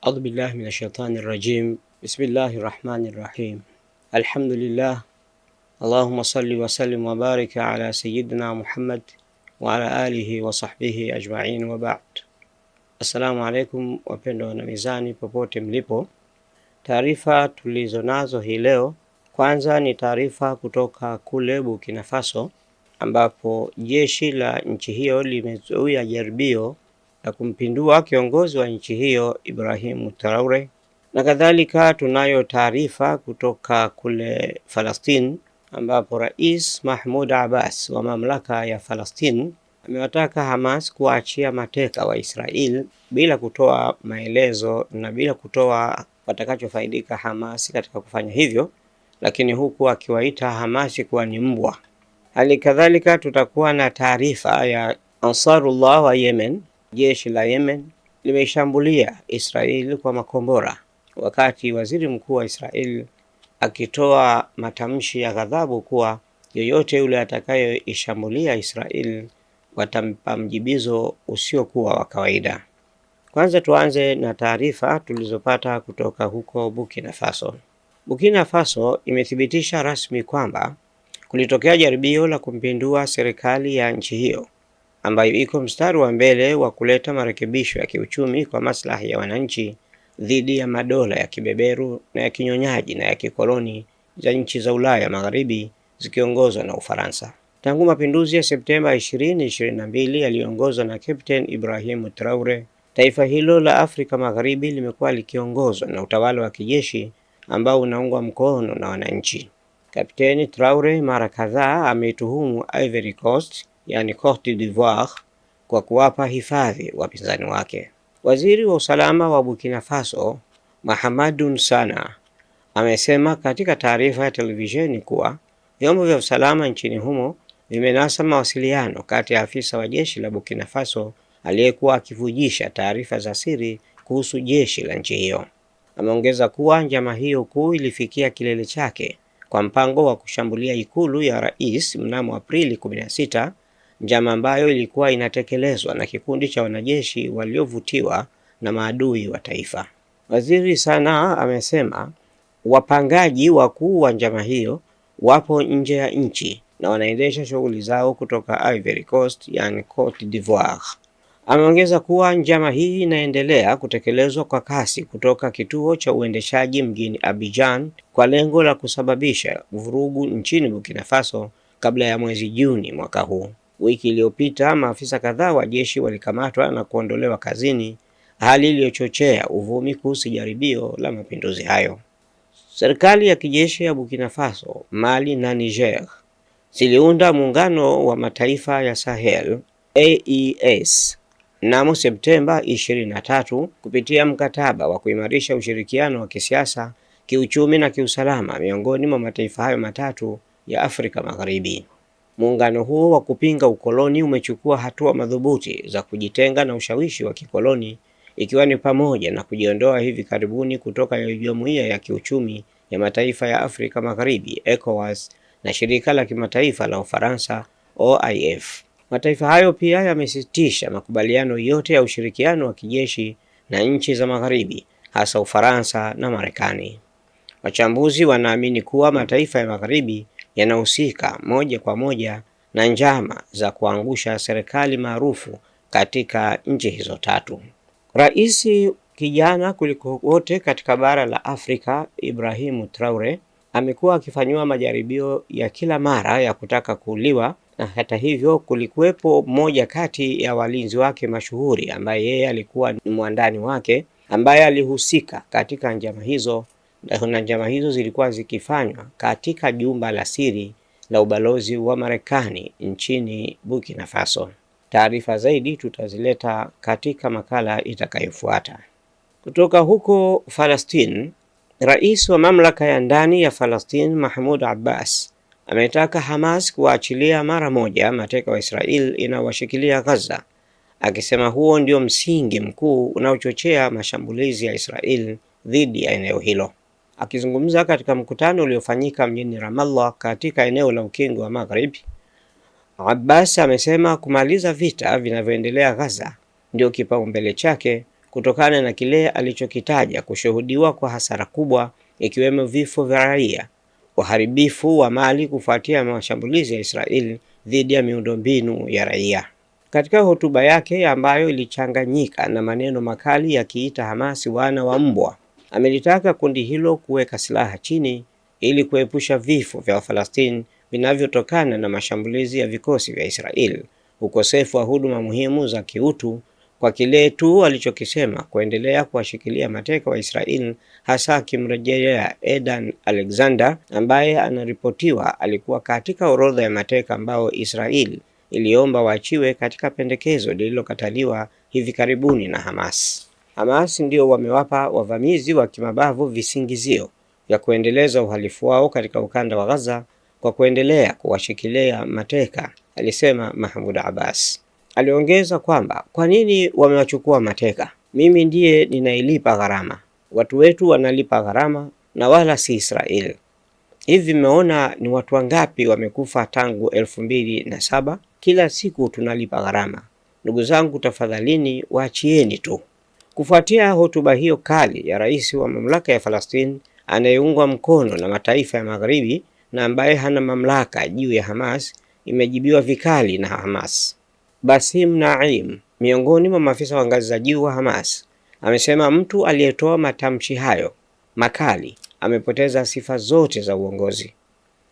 أعوذ بالله من الشيطان الرجيم. بسم الله الرحمن الرحيم. الحمد لله. اللهم صل وسلم وبارك على سيدنا محمد وعلى آله وصحبه أجمعين وبعد. Assalamu alaikum wapendwa wana mizani popote mlipo. Taarifa tulizonazo hii leo, kwanza ni taarifa kutoka kule Burkina Faso ambapo jeshi la nchi hiyo limezuia jaribio la kumpindua kiongozi wa nchi hiyo Ibrahim Traore. Na kadhalika tunayo taarifa kutoka kule Palestina ambapo Rais Mahmoud Abbas wa mamlaka ya Palestina amewataka Hamas kuachia mateka wa Israel bila kutoa maelezo na bila kutoa watakachofaidika Hamas katika kufanya hivyo, lakini huku akiwaita Hamas kuwa ni mbwa. Hali kadhalika tutakuwa na taarifa ya Ansarullah wa Yemen. Jeshi la Yemen limeshambulia Israel kwa makombora, wakati waziri mkuu wa Israel akitoa matamshi ya ghadhabu kuwa yoyote yule atakayeishambulia Israel watampa mjibizo usiokuwa wa kawaida. Kwanza tuanze na taarifa tulizopata kutoka huko Burkina Faso. Burkina Faso imethibitisha rasmi kwamba kulitokea jaribio la kumpindua serikali ya nchi hiyo ambayo iko mstari wa mbele wa kuleta marekebisho ya kiuchumi kwa maslahi ya wananchi dhidi ya madola ya kibeberu na ya kinyonyaji na ya kikoloni za nchi za Ulaya Magharibi zikiongozwa na Ufaransa. Tangu mapinduzi ya Septemba 2022 yaliyoongozwa na Captain Ibrahim Traore, taifa hilo la Afrika Magharibi limekuwa likiongozwa na utawala wa kijeshi ambao unaungwa mkono na wananchi. Captain Traore mara kadhaa ameituhumu Ivory Coast, yani Cote d'Ivoire, kwa kuwapa hifadhi wapinzani wake. Waziri wa usalama wa Burkina Faso, Mahamadou Sana, amesema katika taarifa ya televisheni kuwa vyombo vya usalama nchini humo vimenasa mawasiliano kati ya afisa wa jeshi la Burkina Faso aliyekuwa akivujisha taarifa za siri kuhusu jeshi la nchi hiyo. Ameongeza kuwa njama hiyo kuu ilifikia kilele chake kwa mpango wa kushambulia ikulu ya rais mnamo Aprili 16, njama ambayo ilikuwa inatekelezwa na kikundi cha wanajeshi waliovutiwa na maadui wa taifa. Waziri Sana amesema wapangaji wakuu wa njama hiyo wapo nje ya nchi na wanaendesha shughuli zao kutoka Ivory Coast, yani Cote d'Ivoire. Ameongeza kuwa njama hii inaendelea kutekelezwa kwa kasi kutoka kituo cha uendeshaji mjini Abidjan kwa lengo la kusababisha vurugu nchini Burkina Faso kabla ya mwezi Juni mwaka huu. Wiki iliyopita maafisa kadhaa wa jeshi walikamatwa na kuondolewa kazini, hali iliyochochea uvumi kuhusu jaribio la mapinduzi hayo. Serikali ya kijeshi ya Burkina Faso, Mali na Niger ziliunda muungano wa mataifa ya Sahel AES mnamo Septemba 23 kupitia mkataba wa kuimarisha ushirikiano wa kisiasa, kiuchumi na kiusalama miongoni mwa mataifa hayo matatu ya Afrika Magharibi. Muungano huo wa kupinga ukoloni umechukua hatua madhubuti za kujitenga na ushawishi wa kikoloni, ikiwa ni pamoja na kujiondoa hivi karibuni kutoka Jumuiya ya Kiuchumi ya Mataifa ya Afrika Magharibi ECOWAS na Shirika la Kimataifa la Ufaransa OIF. Mataifa hayo pia yamesitisha makubaliano yote ya ushirikiano wa kijeshi na nchi za Magharibi, hasa Ufaransa na Marekani. Wachambuzi wanaamini kuwa mataifa ya Magharibi yanahusika moja kwa moja na njama za kuangusha serikali maarufu katika nchi hizo tatu. Rais kijana kuliko wote katika bara la Afrika, Ibrahim Traore, amekuwa akifanywa majaribio ya kila mara ya kutaka kuuliwa, na hata hivyo kulikuwepo mmoja kati ya walinzi wake mashuhuri ambaye yeye alikuwa ni mwandani wake ambaye alihusika katika njama hizo, na njama hizo zilikuwa zikifanywa katika jumba la siri la ubalozi wa Marekani nchini Burkina Faso. Taarifa zaidi tutazileta katika makala itakayofuata. Kutoka huko Palestina, rais wa mamlaka ya ndani ya Palestina Mahmoud Abbas ametaka Hamas kuachilia mara moja mateka wa Israel inawashikilia Gaza, akisema huo ndio msingi mkuu unaochochea mashambulizi ya Israel dhidi ya eneo hilo. Akizungumza katika mkutano uliofanyika mjini Ramallah katika eneo la Ukingo wa Magharibi, Abbas amesema kumaliza vita vinavyoendelea Gaza ndio kipaumbele chake kutokana na kile alichokitaja kushuhudiwa kwa hasara kubwa, ikiwemo vifo vya raia, uharibifu wa mali kufuatia mashambulizi ya Israeli dhidi ya miundombinu ya raia. Katika hotuba yake ambayo ilichanganyika na maneno makali yakiita Hamasi wana wa mbwa, amelitaka kundi hilo kuweka silaha chini ili kuepusha vifo vya Wafalastini vinavyotokana na mashambulizi ya vikosi vya Israeli, ukosefu wa huduma muhimu za kiutu, kwa kile tu alichokisema kuendelea kuwashikilia mateka wa Israeli, hasa akimrejelea Edan Alexander ambaye anaripotiwa alikuwa katika orodha ya mateka ambao Israeli iliomba waachiwe katika pendekezo lililokataliwa hivi karibuni na Hamas. Hamas ndio wamewapa wavamizi wa kimabavu visingizio vya kuendeleza uhalifu wao katika ukanda wa Gaza kwa kuendelea kuwashikilia mateka, alisema Mahmoud Abbas. Aliongeza kwamba kwa nini wamewachukua mateka? Mimi ndiye ninailipa gharama. Watu wetu wanalipa gharama na wala si Israeli. Hivi mmeona ni watu wangapi wamekufa tangu 2007? Kila siku tunalipa gharama. Ndugu zangu, tafadhalini waachieni tu. Kufuatia hotuba hiyo kali ya rais wa mamlaka ya Falastini anayeungwa mkono na mataifa ya Magharibi na ambaye hana mamlaka juu ya Hamas, imejibiwa vikali na Hamas. Basim Naim, miongoni mwa maafisa wa ngazi za juu wa Hamas, amesema mtu aliyetoa matamshi hayo makali amepoteza sifa zote za uongozi.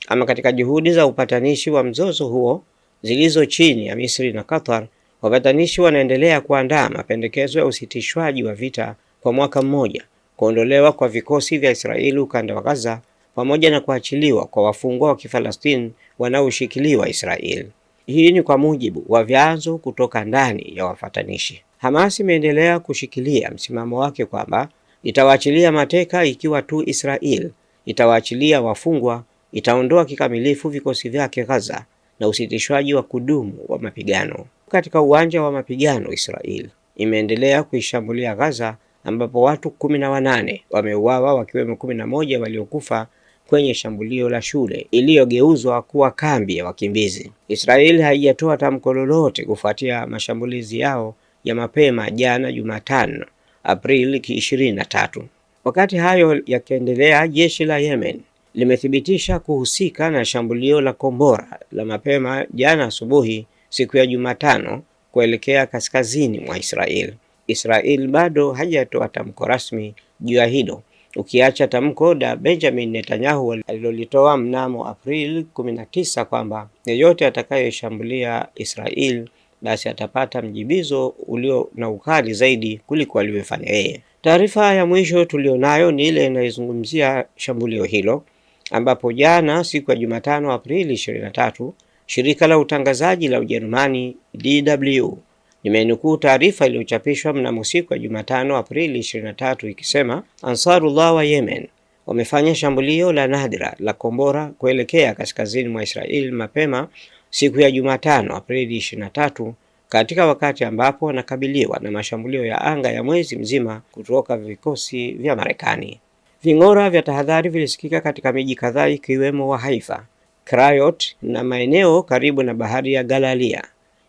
Ama katika juhudi za upatanishi wa mzozo huo zilizo chini ya Misri na Qatar, wapatanishi wanaendelea kuandaa mapendekezo ya usitishwaji wa vita kwa mwaka mmoja, kuondolewa kwa vikosi vya Israeli ukanda wa Gaza, pamoja na kuachiliwa kwa wafungwa wa Kifalastini wanaoshikiliwa Israeli. Hii ni kwa mujibu wa vyanzo kutoka ndani ya wapatanishi. Hamas imeendelea kushikilia msimamo wake kwamba itawaachilia mateka ikiwa tu Israeli itawaachilia wafungwa, itaondoa kikamilifu vikosi vyake Gaza na usitishwaji wa kudumu wa mapigano. Katika uwanja wa mapigano, Israeli imeendelea kuishambulia Gaza ambapo watu 18 wameuawa, wakiwemo 11 waliokufa kwenye shambulio la shule iliyogeuzwa kuwa kambi ya wakimbizi. Israeli haijatoa tamko lolote kufuatia mashambulizi yao ya mapema jana Jumatano, Aprili 23. Wakati hayo yakiendelea, jeshi la Yemen limethibitisha kuhusika na shambulio la kombora la mapema jana asubuhi siku ya Jumatano kuelekea kaskazini mwa Israeli. Israeli bado hajatoa tamko rasmi juu ya hilo, ukiacha tamko la Benjamin Netanyahu alilolitoa mnamo Aprili 19 kwamba yeyote atakayeshambulia Israeli basi atapata mjibizo ulio na ukali zaidi kuliko alivyofanya yeye. Taarifa ya mwisho tulionayo ni ile inayozungumzia shambulio hilo, ambapo jana siku ya Jumatano Aprili 23, shirika la utangazaji la Ujerumani DW limenukuu taarifa iliyochapishwa mnamo siku ya Jumatano Aprili 23 ikisema Ansarullah wa Yemen wamefanya shambulio la nadra la kombora kuelekea kaskazini mwa Israeli mapema siku ya Jumatano Aprili 23, katika wakati ambapo wanakabiliwa na mashambulio ya anga ya mwezi mzima kutoka vikosi vya Marekani. Ving'ora vya tahadhari vilisikika katika miji kadhaa ikiwemo wa Haifa, Krayot na maeneo karibu na bahari ya Galalia.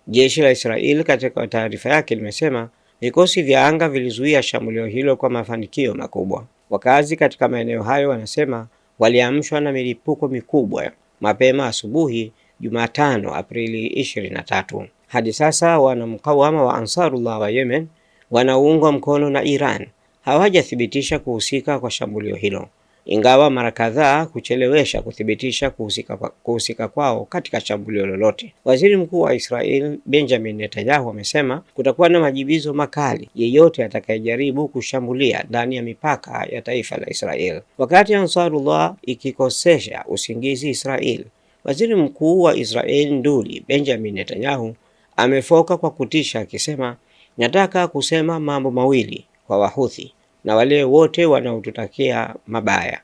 Jeshi la Israeli katika taarifa yake limesema vikosi vya anga vilizuia shambulio hilo kwa mafanikio makubwa. Wakazi katika maeneo hayo wanasema waliamshwa na milipuko mikubwa mapema asubuhi Jumatano Aprili 23. Hadi sasa wanamkawama wa Ansarullah wa Yemen wanaoungwa mkono na Iran hawajathibitisha kuhusika kwa shambulio hilo, ingawa mara kadhaa kuchelewesha kuthibitisha kuhusika kwao katika shambulio lolote. Waziri Mkuu wa Israel Benjamin Netanyahu amesema kutakuwa na majibizo makali yeyote atakayejaribu kushambulia ndani ya mipaka ya taifa la Israel. Wakati Ansarullah ikikosesha usingizi Israel, Waziri Mkuu wa Israel nduli Benjamin Netanyahu amefoka kwa kutisha akisema, nataka kusema mambo mawili kwa Wahuthi na wale wote wanaotutakia mabaya,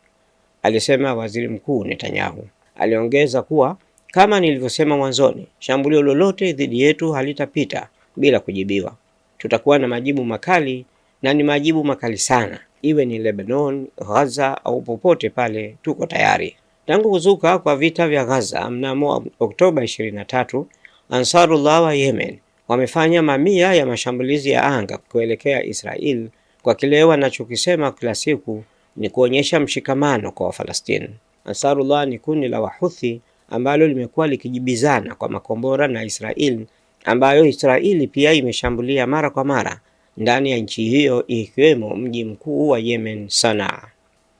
alisema Waziri Mkuu Netanyahu. Aliongeza kuwa kama nilivyosema mwanzoni, shambulio lolote dhidi yetu halitapita bila kujibiwa. Tutakuwa na majibu makali, na ni majibu makali sana, iwe ni Lebanon, Gaza au popote pale, tuko tayari. Tangu kuzuka kwa vita vya Gaza mnamo Oktoba 23, Ansarullah wa Yemen wamefanya mamia ya mashambulizi ya anga kuelekea Israel kwa kile wanachokisema kila siku ni kuonyesha mshikamano kwa Wafalastini. Ansarullah ni kundi la Wahuthi ambalo limekuwa likijibizana kwa makombora na Israel, ambayo Israeli pia imeshambulia mara kwa mara ndani ya nchi hiyo, ikiwemo mji mkuu wa Yemen, Sanaa.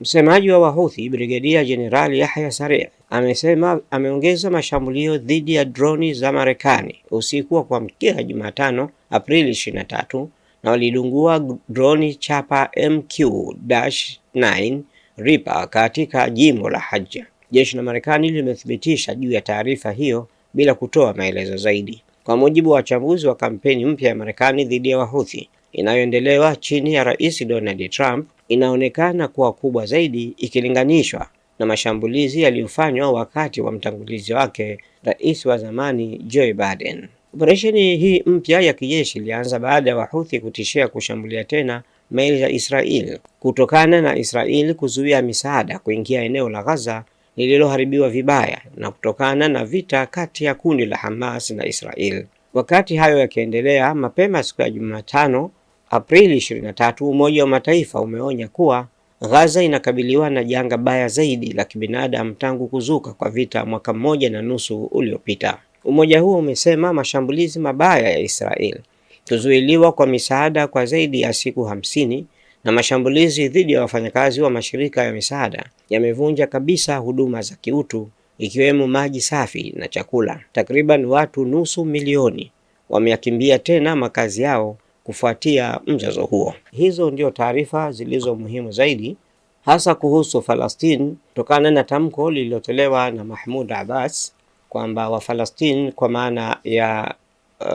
Msemaji wa Wahuthi Brigedia Jenerali Yahya Sari amesema ameongeza mashambulio dhidi ya droni za Marekani usiku wa kuamkia Jumatano Aprili 23, na walidungua droni chapa MQ-9 Reaper katika jimbo la Hajja. Jeshi la Marekani limethibitisha juu ya taarifa hiyo bila kutoa maelezo zaidi. Kwa mujibu wa wachambuzi wa kampeni mpya ya Marekani dhidi ya Wahuthi inayoendelewa chini ya Rais Donald Trump, inaonekana kuwa kubwa zaidi ikilinganishwa na mashambulizi yaliyofanywa wakati wa mtangulizi wake, rais wa zamani Joe Biden. Operesheni hii mpya ya kijeshi ilianza baada ya Wahuthi kutishia kushambulia tena meli za Israel kutokana na Israel kuzuia misaada kuingia eneo la Gaza lililoharibiwa vibaya na kutokana na vita kati ya kundi la Hamas na Israel. Wakati hayo yakiendelea, mapema siku ya Jumatano Aprili 23, Umoja wa Mataifa umeonya kuwa Gaza inakabiliwa na janga baya zaidi la kibinadamu tangu kuzuka kwa vita mwaka 1.5 uliopita. Umoja huo umesema mashambulizi mabaya ya Israel, kuzuiliwa kwa misaada kwa zaidi ya siku 50 na mashambulizi dhidi ya wafanyakazi wa mashirika ya misaada yamevunja kabisa huduma za kiutu, ikiwemo maji safi na chakula. Takriban watu nusu milioni wameyakimbia tena makazi yao kufuatia mzozo huo. Hizo ndio taarifa zilizo muhimu zaidi, hasa kuhusu Falastini, kutokana na tamko lililotolewa na Mahmoud Abbas kwamba Wafalastini kwa maana ya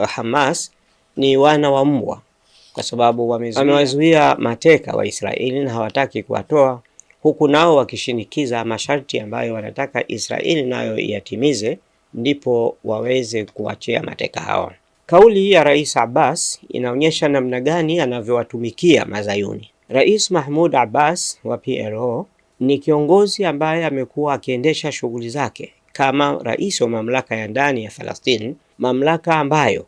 Hamas ni wana wa mbwa, kwa sababu wamewazuia mateka wa Israeli na hawataki kuwatoa, huku nao wakishinikiza masharti ambayo wanataka Israeli nayo yatimize ndipo waweze kuachia mateka hao. Kauli ya Rais Abbas inaonyesha namna gani anavyowatumikia Mazayuni. Rais Mahmoud Abbas wa PLO ni kiongozi ambaye amekuwa akiendesha shughuli zake kama rais wa mamlaka ya ndani ya Falastini, mamlaka ambayo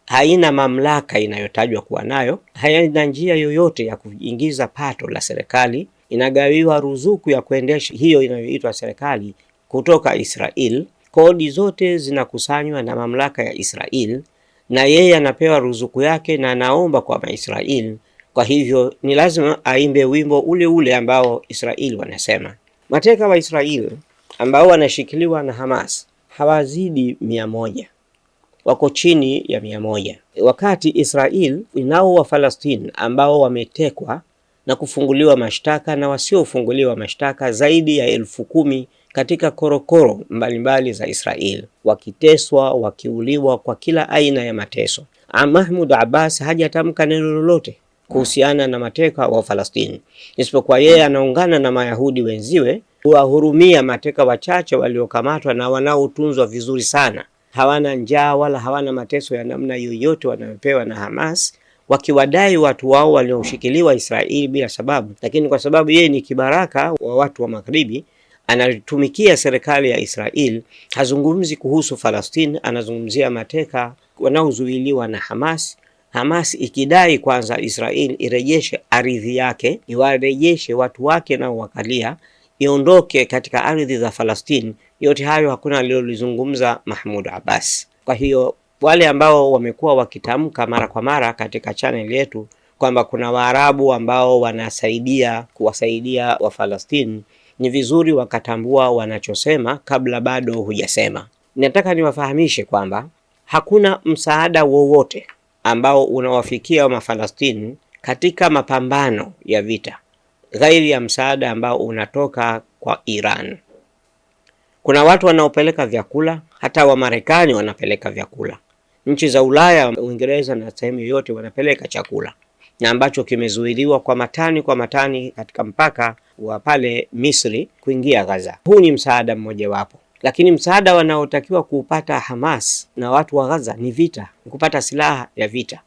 haina mamlaka inayotajwa kuwa nayo, haina njia yoyote ya kuingiza pato la serikali, inagawiwa ruzuku ya kuendesha hiyo inayoitwa serikali kutoka Israel, kodi zote zinakusanywa na mamlaka ya Israel, na yeye anapewa ruzuku yake na anaomba kwa Israel. Kwa hivyo ni lazima aimbe wimbo ule ule ambao Israel wanasema. Mateka wa Israel ambao wanashikiliwa na Hamas hawazidi 100, wako chini ya 100, wakati Israel inao wa Falastini ambao wametekwa na kufunguliwa mashtaka na wasiofunguliwa mashtaka zaidi ya 10,000 katika korokoro mbalimbali za Israel, wakiteswa, wakiuliwa kwa kila aina ya mateso. Mahmoud Abbas hajatamka neno lolote kuhusiana na mateka wa Falastini, isipokuwa yeye anaungana na Mayahudi wenziwe kuwahurumia mateka wachache waliokamatwa na wanaotunzwa vizuri sana. Hawana njaa wala hawana mateso ya namna yoyote wanayopewa na Hamas, wakiwadai watu wao walioshikiliwa Israeli bila sababu, lakini kwa sababu yeye ni kibaraka wa watu wa Magharibi, anatumikia serikali ya Israel, hazungumzi kuhusu Falastini, anazungumzia mateka wanaozuiliwa na Hamas. Hamas ikidai kwanza Israel irejeshe ardhi yake, iwarejeshe watu wake na wakalia, iondoke katika ardhi za Falastini. Yote hayo hakuna alilolizungumza Mahmoud Abbas. Kwa hiyo wale ambao wamekuwa wakitamka mara kwa mara katika channel yetu kwamba kuna Waarabu ambao wanasaidia kuwasaidia wa Falastini, ni vizuri wakatambua wanachosema kabla bado hujasema. Nataka niwafahamishe kwamba hakuna msaada wowote ambao unawafikia wa Falastini katika mapambano ya vita ghairi ya msaada ambao unatoka kwa Iran. Kuna watu wanaopeleka vyakula, hata wa Marekani wanapeleka vyakula. Nchi za Ulaya, Uingereza na sehemu yote wanapeleka chakula, na ambacho kimezuiliwa kwa matani katika mpaka wa pale Misri kuingia Gaza. Huu ni msaada mmoja wapo. Lakini msaada wanaotakiwa kupata Hamas na watu wa Gaza ni vita, kupata silaha ya vita.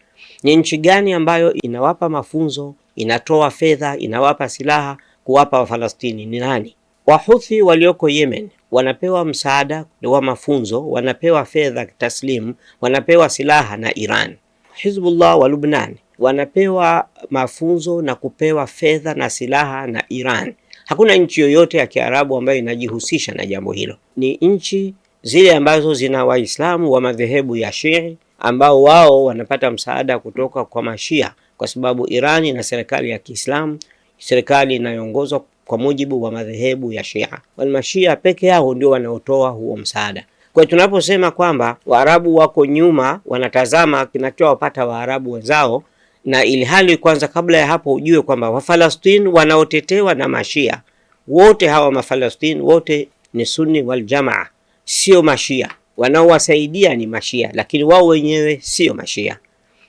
Ni nchi gani ambayo inawapa mafunzo, inatoa fedha, inawapa silaha kuwapa wa Falastini? Ni nani? Wahuthi walioko Yemen wanapewa msaada wa mafunzo, wanapewa fedha taslimu, wanapewa silaha na Iran. Hizbullah wa Lubnan wanapewa mafunzo na kupewa fedha na silaha na Iran. Hakuna nchi yoyote ya Kiarabu ambayo inajihusisha na jambo hilo. Ni nchi zile ambazo zina Waislamu wa madhehebu ya Shia ambao wao wanapata msaada kutoka kwa Mashia, kwa sababu Iran ina serikali ya Kiislamu, serikali inayoongozwa kwa mujibu wa madhehebu ya Shia. Wal Mashia peke yao ndio wanaotoa huo msaada. Kwa hiyo tunaposema kwamba Waarabu wako nyuma wanatazama kinachowapata Waarabu wenzao, na ilhali kwanza kabla ya hapo ujue kwamba Wafalastini wanaotetewa na Mashia wote hawa Mafalastini wote ni Sunni wal Jamaa, sio Mashia. Wanaowasaidia ni Mashia, lakini wao wenyewe sio Mashia.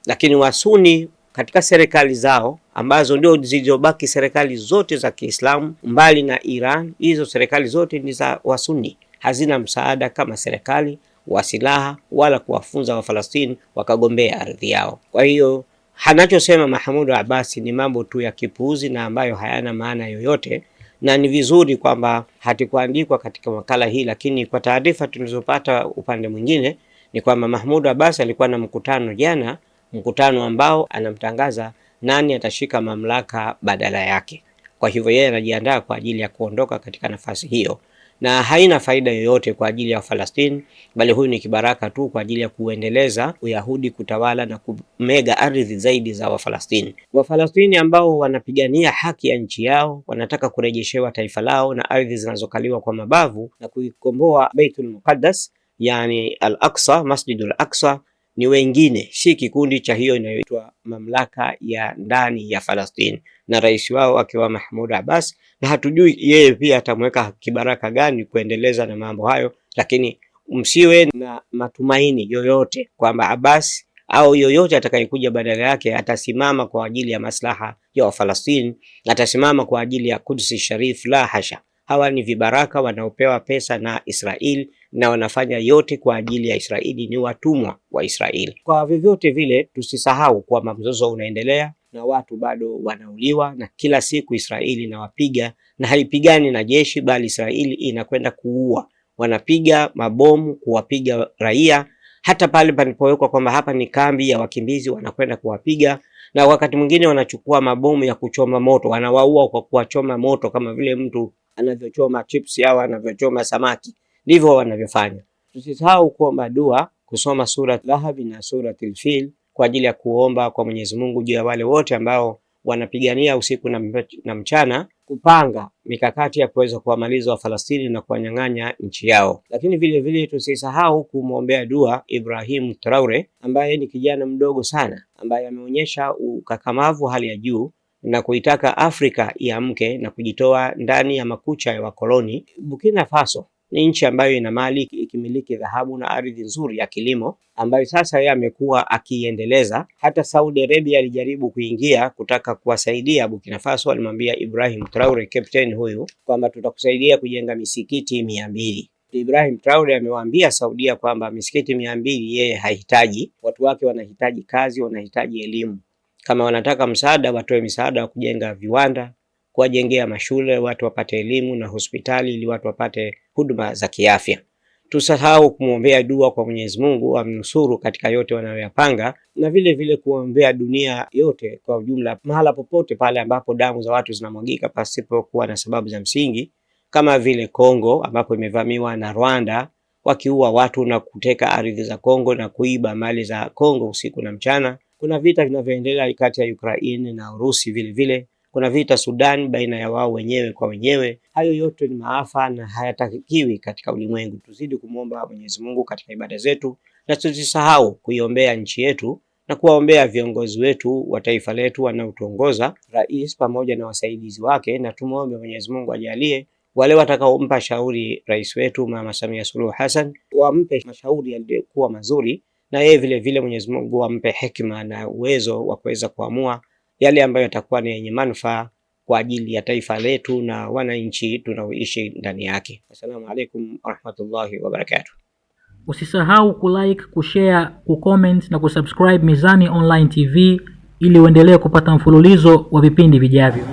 Lakini Wasuni katika serikali zao ambazo ndio zilizobaki serikali zote za Kiislamu mbali na Iran, hizo serikali zote ni za Wasuni, hazina msaada kama serikali wa silaha wala kuwafunza Wafalastini wakagombea ardhi yao. Kwa hiyo anachosema Mahmoud Abbas ni mambo tu ya kipuuzi na ambayo hayana maana yoyote, na ni vizuri kwamba hatikuandikwa katika makala hii, lakini kwa taarifa tulizopata upande mwingine ni kwamba Mahmoud Abbas alikuwa na mkutano jana, mkutano ambao anamtangaza nani atashika mamlaka badala yake. Kwa hivyo yeye anajiandaa kwa ajili ya kuondoka katika nafasi hiyo, na haina faida yoyote kwa ajili ya Wafalastini, bali huyu ni kibaraka tu kwa ajili ya kuendeleza Uyahudi kutawala na kumega ardhi zaidi za Wafalastini. Wafalastini ambao wanapigania haki ya nchi yao, wanataka kurejeshewa taifa lao na ardhi zinazokaliwa kwa mabavu na kuikomboa Baitul Muqaddas, yani Al-Aqsa, Masjidul Aqsa, ni wengine, si kikundi cha hiyo inayoitwa mamlaka ya ndani ya Falastini na rais wao akiwa Mahmoud Abbas, na hatujui yeye pia atamweka kibaraka gani kuendeleza na mambo hayo. Lakini msiwe na matumaini yoyote kwamba Abbas au yoyote atakayekuja badala yake atasimama kwa ajili ya maslaha ya Wafalastini, atasimama kwa ajili ya Quds Sharif. La hasha, hawa ni vibaraka wanaopewa pesa na Israeli na wanafanya yote kwa ajili ya Israeli, ni watumwa wa Israeli. Kwa vyovyote vile tusisahau kwamba mzozo unaendelea na watu bado wanauliwa, na kila siku Israeli inawapiga, na haipigani na jeshi bali Israeli inakwenda kuua, wanapiga mabomu kuwapiga raia, hata pale palipowekwa kwamba hapa ni kambi ya wakimbizi wanakwenda kuwapiga, na wakati mwingine wanachukua mabomu ya kuchoma moto, wanawaua kwa kuwachoma moto kama vile mtu anavyochoma chips au anavyochoma samaki, ndivyo wanavyofanya. Tusisahau kuomba dua, kusoma sura Lahab na sura Al-Fil kwa ajili ya kuomba kwa Mwenyezi Mungu juu ya wale wote ambao wanapigania usiku na mchana kupanga mikakati ya kuweza kuwamaliza Wafalastini na kuwanyang'anya nchi yao. Lakini vile vile tusisahau kumwombea dua Ibrahim Traore ambaye ni kijana mdogo sana ambaye ameonyesha ukakamavu hali ya juu na kuitaka Afrika iamke na kujitoa ndani ya makucha ya wakoloni. Burkina Faso ni nchi ambayo ina mali, ikimiliki dhahabu na ardhi nzuri ya kilimo ambayo sasa yeye amekuwa akiendeleza. Hata Saudi Arabia alijaribu kuingia kutaka kuwasaidia Burkina Faso, alimwambia Ibrahim Traore, captain huyu, kwamba tutakusaidia kujenga misikiti 200. Ibrahim Traore amewaambia Saudia kwamba misikiti 200 yeye hahitaji, watu wake wanahitaji kazi, wanahitaji elimu. Kama wanataka msaada watoe misaada wa kujenga viwanda, kuwajengea mashule watu wapate elimu na hospitali ili watu wapate huduma za kiafya. Tusahau kumwombea dua kwa Mwenyezi Mungu amnusuru katika yote wanayoyapanga, na vile vile kuombea dunia yote kwa ujumla, mahala popote pale ambapo damu za watu zinamwagika pasipokuwa na sababu za msingi, kama vile Kongo ambapo imevamiwa na Rwanda wakiua watu na kuteka ardhi za Kongo na kuiba mali za Kongo usiku na mchana. Kuna vita vinavyoendelea kati ya Ukraine na Urusi, vile vile kuna vita Sudan baina ya wao wenyewe kwa wenyewe. Hayo yote ni maafa na hayatakiwi katika ulimwengu. Tuzidi kumwomba Mwenyezi Mungu katika ibada zetu, na tusisahau kuiombea nchi yetu na kuwaombea viongozi wetu wa taifa letu wanaotuongoza, rais pamoja na wasaidizi wake, na tumuombe Mwenyezi Mungu ajalie wale watakaompa shauri rais wetu Mama Samia Suluhu Hassan wampe mashauri yaliyokuwa mazuri, na yeye vile vile Mwenyezi Mungu ampe hekima na uwezo wa kuweza kuamua yale ambayo yatakuwa ni yenye manufaa kwa ajili ya taifa letu na wananchi tunaoishi ndani yake. Assalamu alaikum warahmatullahi wabarakatuh. Usisahau kulike, kushare, kucomment na kusubscribe Mizani Online TV ili uendelee kupata mfululizo wa vipindi vijavyo.